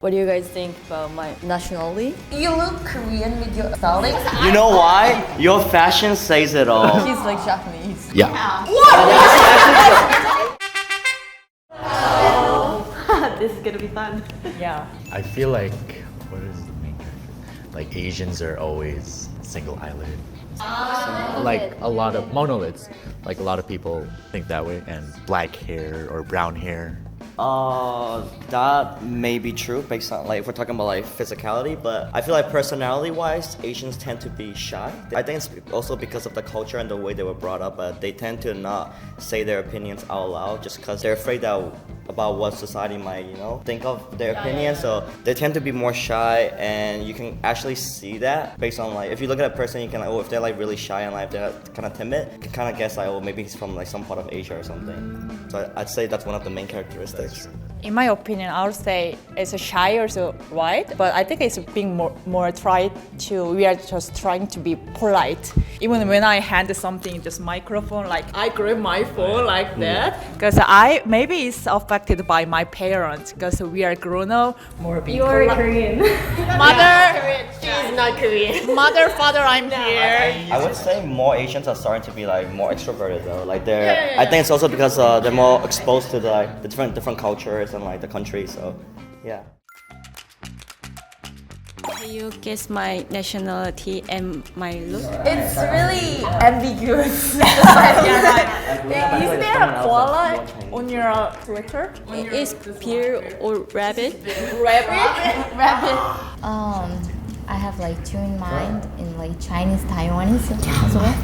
What do you guys think about my nationality? You look Korean with your styling. You know why? Your fashion says it all. She's like Japanese. Yeah. This is gonna be fun. Yeah. I feel like, what is the main character? Like Asians are always single eyelid. Like a lot of monoliths. Like a lot of people think that way. And black hair or brown hair. That may be true based on like if we're talking about like physicality, but I feel like personality-wise, Asians tend to be shy. I think it's also because of the culture and the way they were brought up. They tend to not say their opinions out loud just because they're afraid that about what society might, think of their opinion. So they tend to be more shy, and you can actually see that based on like if you look at a person, you can like, if they're like really shy and like if they're kind of timid, you can kind of guess like, maybe he's from like some part of Asia or something. So I'd say that's one of the main characteristics. In my opinion, I would say it's a shy or so right, but I think it's being more tried to. We are just trying to be polite. Even when I hand something, just microphone, like I grab my phone like that, because maybe it's affected by my parents, because we are grown up, more being You're polite. Korean. Mother, She's not Korean. mother, father, I'm here. I would say more Asians are starting to be like more extroverted though. Like they're, I think it's also because they're more exposed to the different cultures and like the country. So, yeah. Can you guess my nationality and my look? It's really ambiguous. Is there a koala on your Twitter? Is pear or rabbit? Rabbit? I have like two in mind in like Chinese, Taiwanese as well.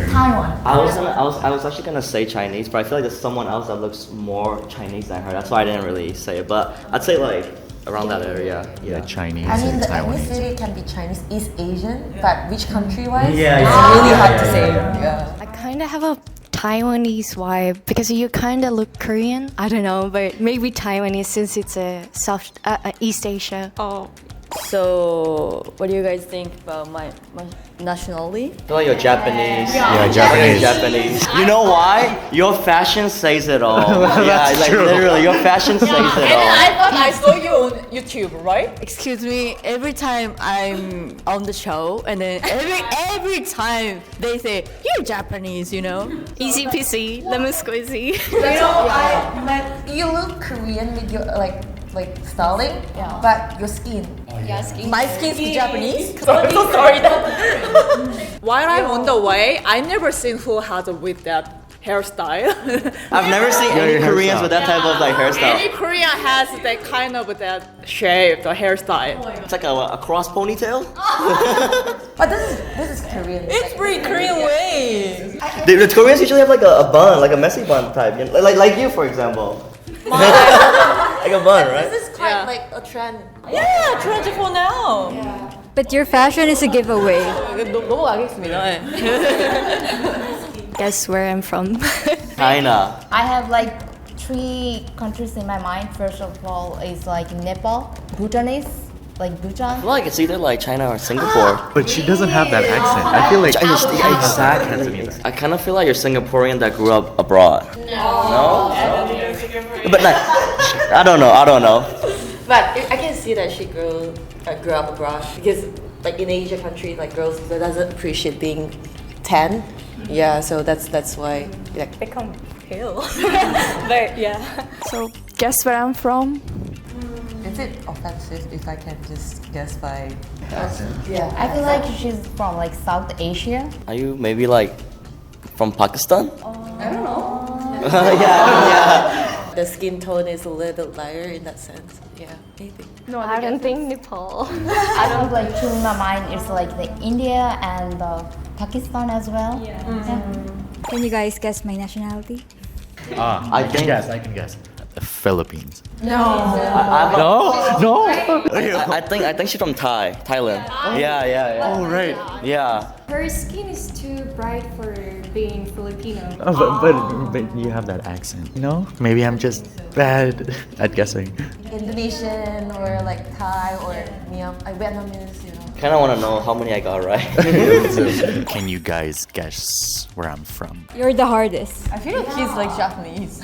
Taiwan. I was actually gonna say Chinese, but I feel like there's someone else that looks more Chinese than her. That's why I didn't really say it. But I'd say like around that area. Yeah, Chinese I mean, and the Taiwanese. ethnicity can be Chinese, East Asian, but which country-wise? Yeah, it's yeah. really hard to say. Yeah. I kind of have a Taiwanese vibe because you kind of look Korean. I don't know, but maybe Taiwanese since it's a East Asia. Oh. So, what do you guys think about my nationality? I feel like you're Japanese. Yeah, Japanese. Japanese. You know why? Your fashion says it all. That's like true. literally, your fashion says it And I all. thought I saw you on YouTube, right? Excuse me, every time I'm on the show, and then every time they say, you're Japanese, Easy peasy, lemon squeezy. You look Korean with your like styling, but your skin. My skin's Japanese? I'm so sorry. While I'm on the way, I never seen who has with that hairstyle. I've never seen any your Koreans hairstyle. with that type of like hairstyle. Any Korean has that kind of that shape, the hairstyle. It's like a cross ponytail. But this is Korean. It's pretty Korean way. The Koreans usually have like a bun, like a messy bun type, like you for example. Like a bun, right? This is quite like a trend. Yeah, trendy for now. But your fashion is a giveaway. 넘어가겠습니다. Guess where I'm from. China. I have like three countries in my mind. First of all is like Nepal, Bhutanese, like Bhutan. Well, like it's either like China or Singapore. But she doesn't have that accent. I feel like Exactly. I kind of feel like you're Singaporean that grew up abroad. No? But like, I don't know. But I can see that she grew up abroad because like in Asia countries, like girls doesn't appreciate being tan. Yeah, so that's why like Become pale. But yeah. So guess where I'm from? is it offensive if I can just guess by Yeah, I feel like she's from like South Asia. Are you maybe like from Pakistan? I don't know. Yeah. The skin tone is a little lighter in that sense. Yeah, maybe. No, I don't think Nepal. I don't like two in my mind. It's like the India and Pakistan as well. Yeah. Can you guys guess my nationality? I can guess. The Philippines. No. I think she's from Thailand. Yeah. Oh right. Yeah. Her skin is too bright for being Filipino. But you have that accent. Maybe I'm just bad at guessing. Indonesian or like Thai or Vietnamese, Kind of want to know how many I got right. Can you guys guess where I'm from? You're the hardest. I feel like he's like Japanese.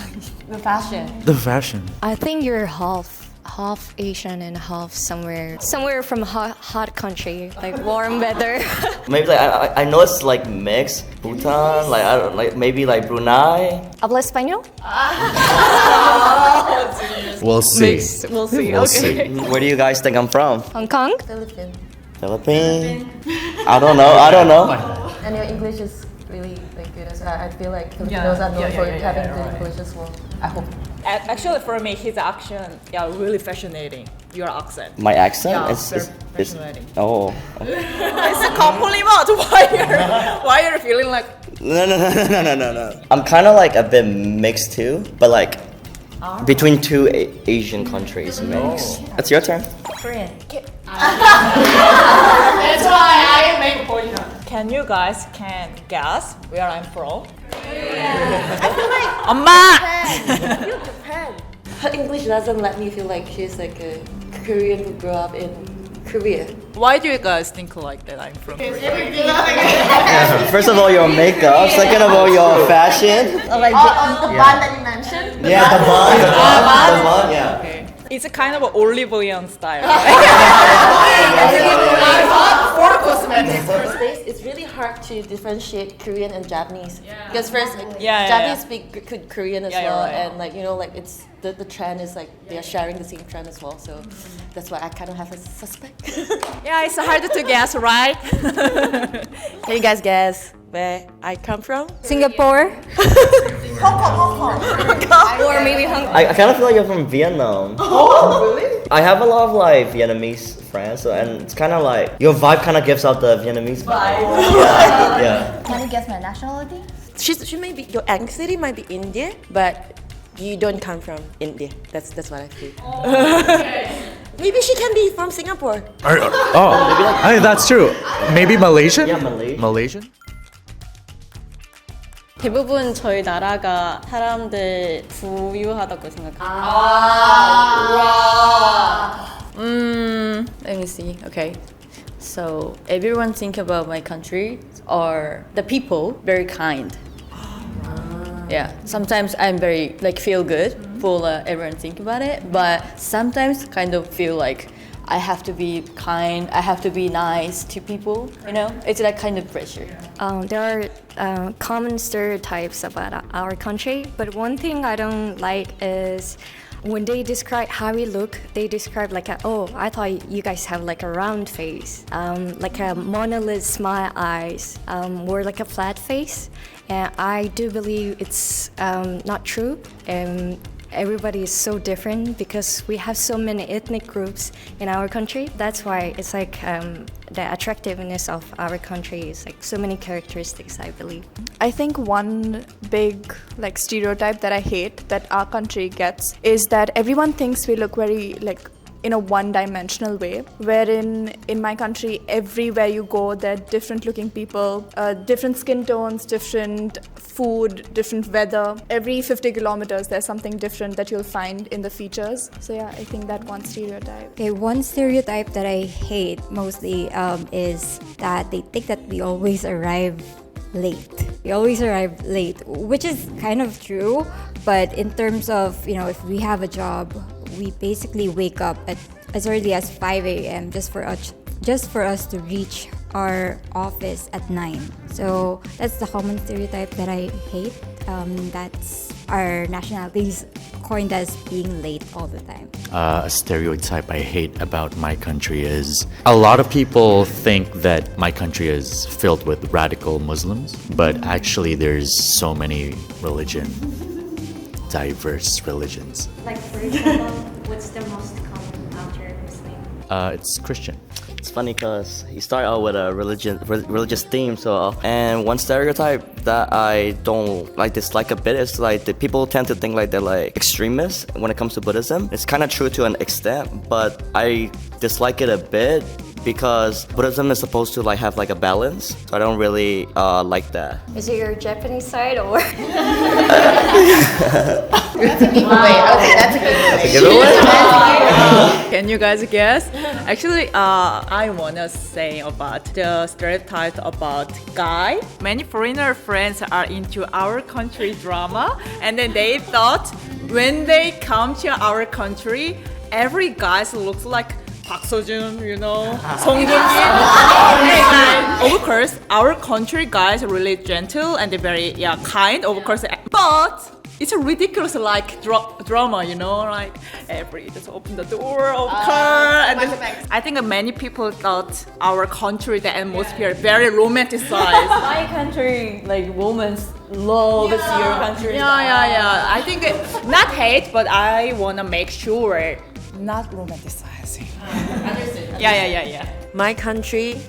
The fashion. The fashion. I think you're half half Asian and half somewhere from hot country, like warm weather. Maybe like I know it's like mixed. Bhutan, like I don't like maybe like Brunei. Habla español? We'll see. We'll see. We'll Okay. see. Where do you guys think I'm from? Hong Kong? Philippines. Philippines. I don't know. And your English is really like good. So I feel like Filipinos are known for having good English as well. I hope. Actually, for me, his accent, really fascinating. Your accent. My accent Yeah, is very fascinating. oh. It's a compliment. Why you're feeling like? No. I'm kind of like a bit mixed too, but like between two Asian countries mixed. It's your turn. Korean. That's why I make point. Can you guys guess where I'm from? I feel like 엄마. you're Japan. Her English doesn't let me feel like she's like a Korean who grew up in Korea. Why do you guys think like that I'm from Korea? First of all, your makeup. Second of all, your fashion. Like the band that you mentioned. Yeah, the bun. Yeah. Okay. It's a kind of an Lee Boryeon style. For cosmetics, first place, it's really hard to differentiate Korean and Japanese. Because first, like, Japanese speak good Korean as well, right. and like like it's the trend is like they are sharing the same trend as well. So that's why I kind of have a suspect. Yeah, it's hard to guess, right? Can you guys guess where I come from? Singapore? Or maybe Hong Kong? I kind of feel like you're from Vietnam. Oh, really? I have a lot of like Vietnamese friends, so, and it's kind of like your vibe kind of gives out the Vietnamese vibe. Yeah. Can you guess my nationality? She may be your ancestry might be Indian, but you don't come from India. That's what I feel. Maybe she can be from Singapore. That's true. Maybe Malaysian? Yeah, Malaysian. Malaysian? 대부분 저희 나라가 사람들 부유하다고 생각해요. Let me see. Okay. So everyone think about my country or the people very kind. Yeah. Sometimes I'm very like feel good for everyone think about it, but sometimes kind of feel like I have to be kind, I have to be nice to people, It's that kind of pressure. There are common stereotypes about our country, but one thing I don't like is when they describe how we look, they describe like I thought you guys have like a round face, like a monolith smile eyes, or like a flat face. And I do believe it's not true. Everybody is so different because we have so many ethnic groups in our country. That's why it's like the attractiveness of our country is like so many characteristics, I believe. I think one big like stereotype that I hate that our country gets is that everyone thinks we look very like in a one-dimensional way, wherein in my country, everywhere you go, there are different looking people, different skin tones, different food, different weather. Every 50 kilometers, there's something different that you'll find in the features. So yeah, I think that one stereotype. Okay, one stereotype that I hate mostly is that they think that we always arrive late. We always arrive late, which is kind of true, but in terms of, if we have a job, we basically wake up at as early as 5 a.m. just for us to reach our office at 9. So that's the common stereotype that I hate. That's our nationalities coined as being late all the time. A stereotype I hate about my country is a lot of people think that my country is filled with radical Muslims, but actually there's so many diverse religions. Like for example, what's the most common after Muslim? It's Christian. It's funny because you start out with a religious theme, and one stereotype that I don't dislike a bit is like the people tend to think like they're like extremists when it comes to Buddhism. It's kind of true to an extent, but I dislike it a bit because Buddhism is supposed to have like a balance, so I don't really like that. Is it your Japanese side or? That's a giveaway. Okay, that's a giveaway. That's a giveaway? Can you guys guess? Actually, I wanna say about the stereotype about guy. Many foreigner friends are into our country drama, and then they thought when they come to our country, every guy looks like Park Seo-joon, you know, Song Joong-ki. Of course, our country guys are really gentle and they're very kind. Of course, but it's a ridiculous like drama, you know, like every just open the door of car, and then I think many people got our country, the atmosphere very romanticized. My country, like women love your country. Yeah. I think not hate, but I wanna make sure not romanticizing. Yeah. My country,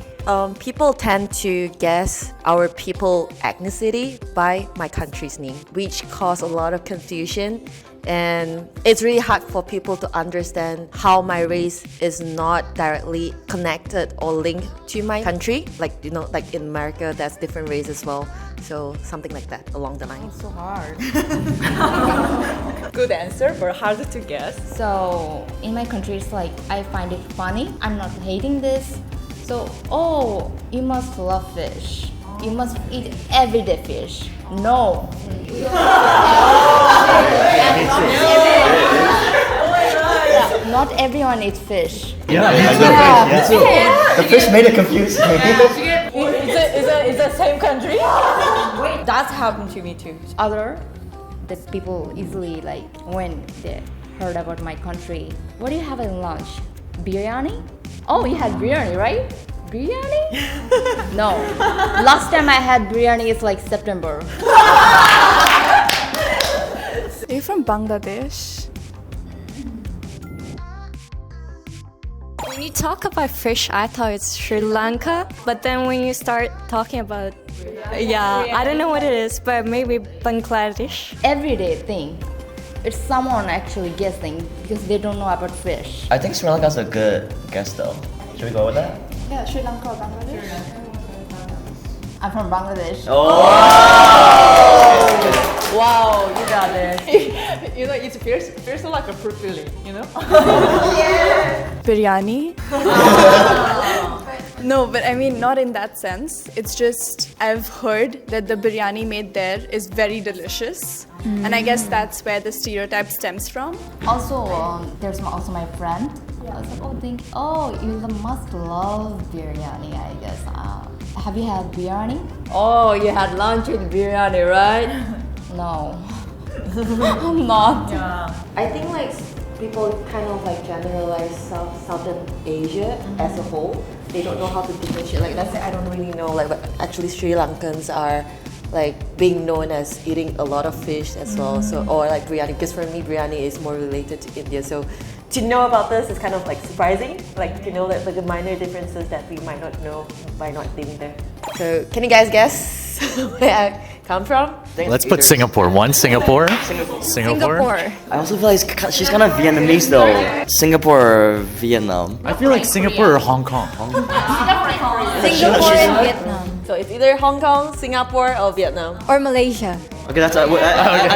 people tend to guess our people ethnicity by my country's name, which cause a lot of confusion. And it's really hard for people to understand how my race is not directly connected or linked to my country. Like, you know, like in America, that's different race as well. So something like that along the line. So hard. Good answer, but harder to guess. So in my country, it's like I find it funny. I'm not hating this. So, oh, you must love fish. You must eat everyday fish. No. Not everyone eats fish. The fish made it confusing. Is the same country? That's happened to me too. Other that people easily like when they heard about my country. What do you have in lunch? Biryani? Oh, you had biryani, right? Biryani? No. Last time I had biryani is like September. Are you from Bangladesh? When you talk about fish, I thought it's Sri Lanka. But then when you start talking about, I don't know what it is, but maybe Bangladesh. Everyday thing. It's someone actually guessing because they don't know about fish. I think Sri Lanka's a good guess though. Should we go with that? Yeah, Sri Lanka or Bangladesh. I'm from Bangladesh. Oh! Wow, you got it. You know, it feels like a fulfilling, you know? Biryani. No, but I mean not in that sense. It's just I've heard that the biryani made there is very delicious. And I guess that's where the stereotype stems from. Also, there's also my friend. I was like, you must love biryani, I guess. Have you had biryani? Oh, you had lunch with biryani, right? No. I'm not. I think like people kind of like generalize Southern Asia as a whole. They don't know how to differentiate. Like let's say I don't really know like but actually Sri Lankans are like being known as eating a lot of fish as well. So or like biryani, because for me biryani is more related to India. So to know about this is kind of like surprising. Like to know that the minor differences that we might not know by not living there. So can you guys guess where I come from? Let's put Singapore. One, Singapore. Singapore. I also feel like she's kind of Vietnamese though. Singapore or Vietnam. I feel like Singapore or Hong Kong. Singapore and Vietnam. So it's either Hong Kong, Singapore, or Vietnam. Or Malaysia. Okay, that's. I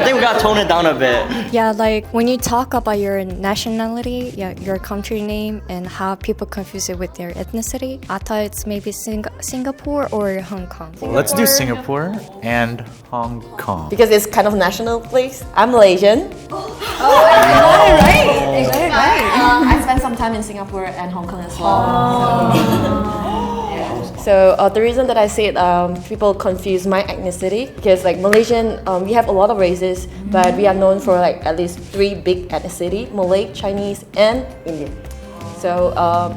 think we gotta tone it down a bit. Yeah, like when you talk about your nationality, your country name, and how people confuse it with their ethnicity, I thought it's maybe Singapore or Hong Kong. Let's do Singapore and Hong Kong. Because it's kind of national place. I'm Malaysian. I spent some time in Singapore and Hong Kong as well. So the reason that I said people confuse my ethnicity because like Malaysian, we have a lot of races, but we are known for like at least 3 big ethnicity: Malay, Chinese, and Indian. So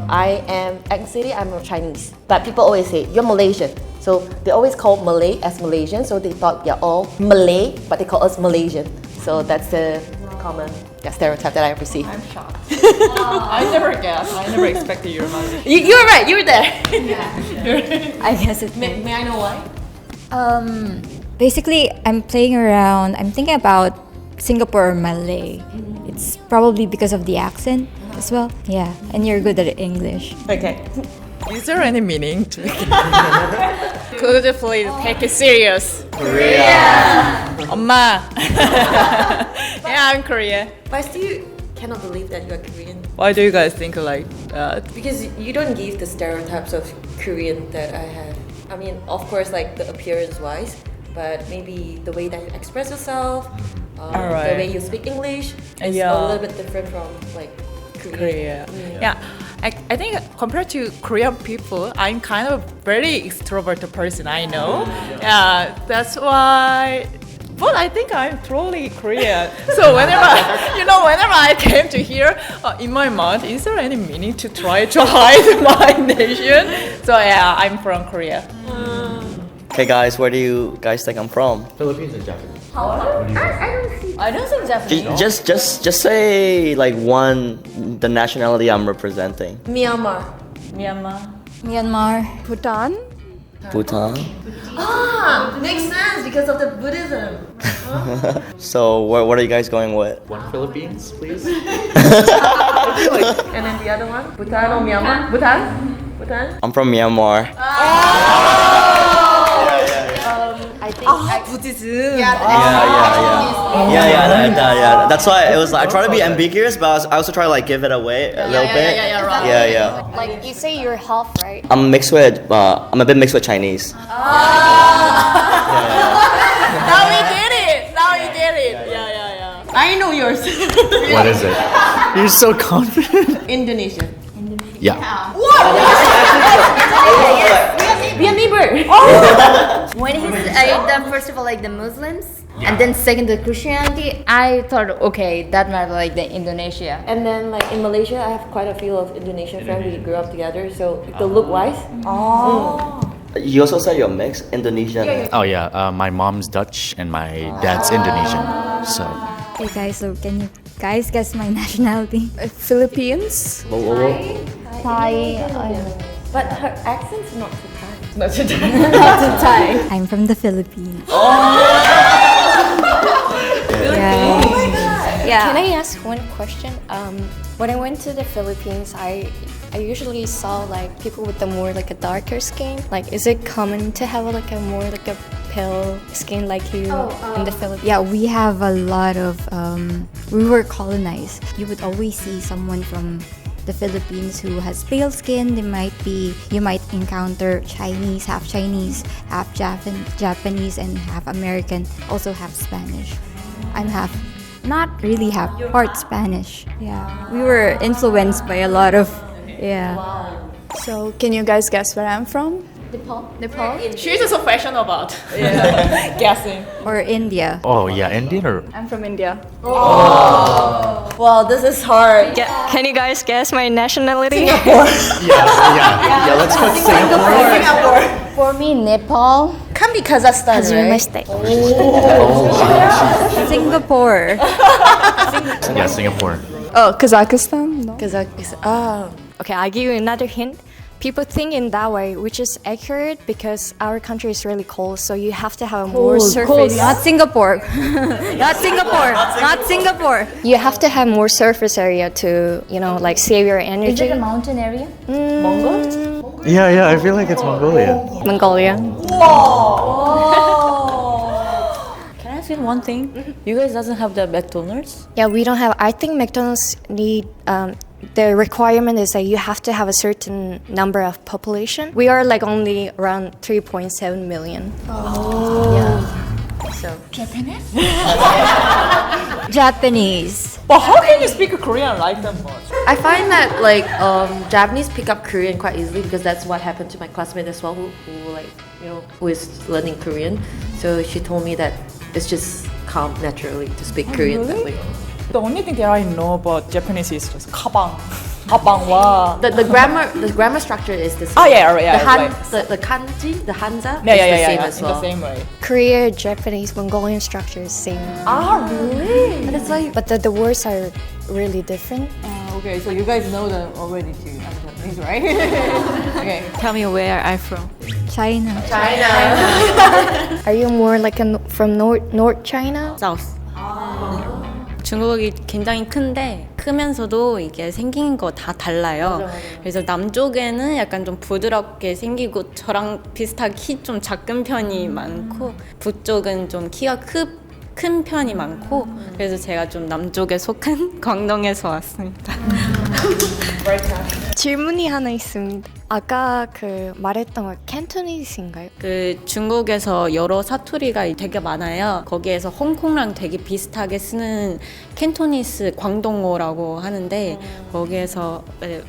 I am ethnicity, I'm Chinese, but people always say you're Malaysian. So they always call Malay as Malaysian, so they thought we are all Malay, but they call us Malaysian. So that's the common stereotype that I received. I'm shocked. I never guessed. I never expected you were Malaysian. You were right. You were there. I guess it. May I know why? Basically, I'm playing around. I'm thinking about Singapore or Malay. It's probably because of the accent as well. Yeah, and you're good at English. Okay. Is there any meaning to it? Could you please take it serious? Korea. 엄마. Yeah, I'm Korean. But I still cannot believe that you are Korean. Why do you guys think like that? Because you don't give the stereotypes of Korean that I have. I mean, of course, like the appearance-wise, but maybe the way that you express yourself, the way you speak English is a little bit different from like Korea. Yeah. I think compared to Korean people, I'm kind of very extroverted person, I know. Yeah, that's why. But I think I'm truly Korean. So whenever I came to here, in my mind, is there any meaning to try to hide my nation? So yeah, I'm from Korea. Okay, guys, where do you guys think I'm from? Philippines and Japanese. I don't think Japanese. Just say like one, the nationality I'm representing. Myanmar. Myanmar. Bhutan. Bhutan. Makes sense because of the Buddhism. So what are you guys going with? One Philippines, please. And then the other one? Bhutan or Myanmar? Bhutan? I'm from Myanmar. I think Buddhism. Yeah. That's why it was. I try to be ambiguous, but I also try to like give it away a little bit. Yeah. Like you say you're half, right? I'm mixed with. I'm a bit mixed with Chinese. Now we get it. Yeah. I know yours. What is it? You're so confident. Indonesia. Yeah. Be a neighbor. When he said first of all like the Muslims and then second the Christianity, I thought okay that might be like the Indonesia. And then like in Malaysia, I have quite a few of Indonesian friends. We grew up together, so the look wise. You also said you're mixed Indonesian. Oh yeah. My mom's Dutch and my dad's Indonesian. So. Okay, guys, so can you guys guess my nationality? Philippines. Thai. But her accent's not too Thai. Not too Thai. I'm from the Philippines. Yeah. Can I ask one question? When I went to the Philippines, I usually saw like people with the more like a darker skin. Like, is it common to have like a more like a pale skin like you in the Philippines? Yeah, we have a lot of. We were colonized. You would always see someone from the Philippines who has pale skin. You might encounter Chinese, half Japanese, and half American. Also half Spanish. I'm half. Not really half. Part Spanish. Yeah, we were influenced by a lot of. Yeah. So can you guys guess where I'm from? Nepal. She's so passionate about guessing. Or India. Oh yeah, Indian or I'm from India. Well, this is hard. Can you guys guess my nationality? yeah. Let's put Singapore. For me, Nepal. Can't be Kazakhstan, Because you're my right? state. Singapore. Yeah, Singapore. Oh, Kazakhstan. No. Kazakhstan. Okay, I'll give you another hint. People think in that way, which is accurate because our country is really cold, so you have to have more surface. Not Singapore. Not Singapore. Not Singapore. You have to have more surface area to, like save your Is energy. it a mountain area? Yeah. I feel like it's Mongolia. Mongolia. Can I ask you one thing? You guys doesn't have the McDonald's? Yeah, we don't have. I think McDonald's need. The requirement is that you have to have a certain number of population. We are like only around 3.7 million. Japanese. But how can you speak Korean like that much? I find that like Japanese pick up Korean quite easily because that's what happened to my classmate as well, who is learning Korean. So she told me that it's just come naturally to speak Korean that way. The only thing that I know about Japanese is just 가방와. The grammar structure is the same. Oh yeah. The kanji, the hanza Yeah, is the same as in well. the same way. Korea, Japanese, Mongolian structure is same. Really? And it's like But the words are really different. Okay, so you guys know them already too. I'm Japanese, right? Okay, tell me where I'm from. China. Are you more like from North China? South. 중국이 굉장히 큰데 크면서도 이게 생긴 거 다 달라요. 그래서 남쪽에는 약간 좀 부드럽게 생기고 저랑 비슷하게 키 좀 작은 편이 많고 북쪽은 좀 키가 큰 편이 많고 그래서 제가 좀 남쪽에 속한 광동에서 왔습니다. 질문이 하나 있습니다. 아까 그 말했던 거 캔토니스인가요? 그 중국에서 여러 사투리가 되게 많아요. 거기에서 홍콩랑 되게 비슷하게 쓰는 캔토니스 광동어라고 하는데 거기에서 네.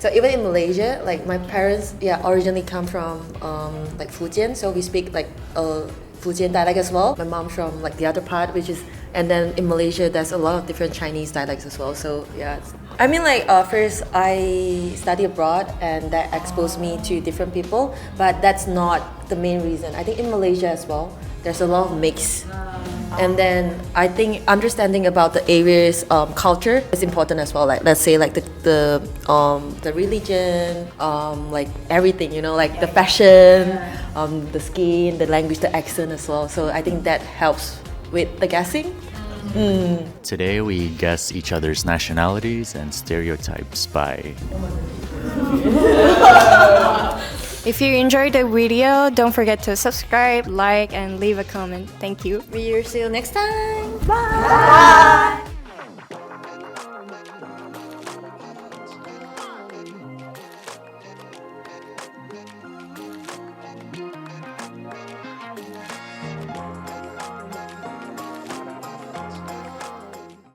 So even in Malaysia, like my parents, originally come from like Fujian, so we speak like Fujian dialect as well. My mom's from like the other part, which is, and then in Malaysia, there's a lot of different Chinese dialects as well. So yeah, I mean like first I study abroad and that exposed me to different people, but that's not the main reason. I think in Malaysia as well, there's a lot of mix. And then I think understanding about the area's culture is important as well. Like let's say like the religion, like everything, you know, like the fashion, the skin, the language, the accent as well. So I think that helps with the guessing. Today we guess each other's nationalities and stereotypes by. If you enjoyed the video, don't forget to subscribe, like, and leave a comment. Thank you. See you next time. Bye.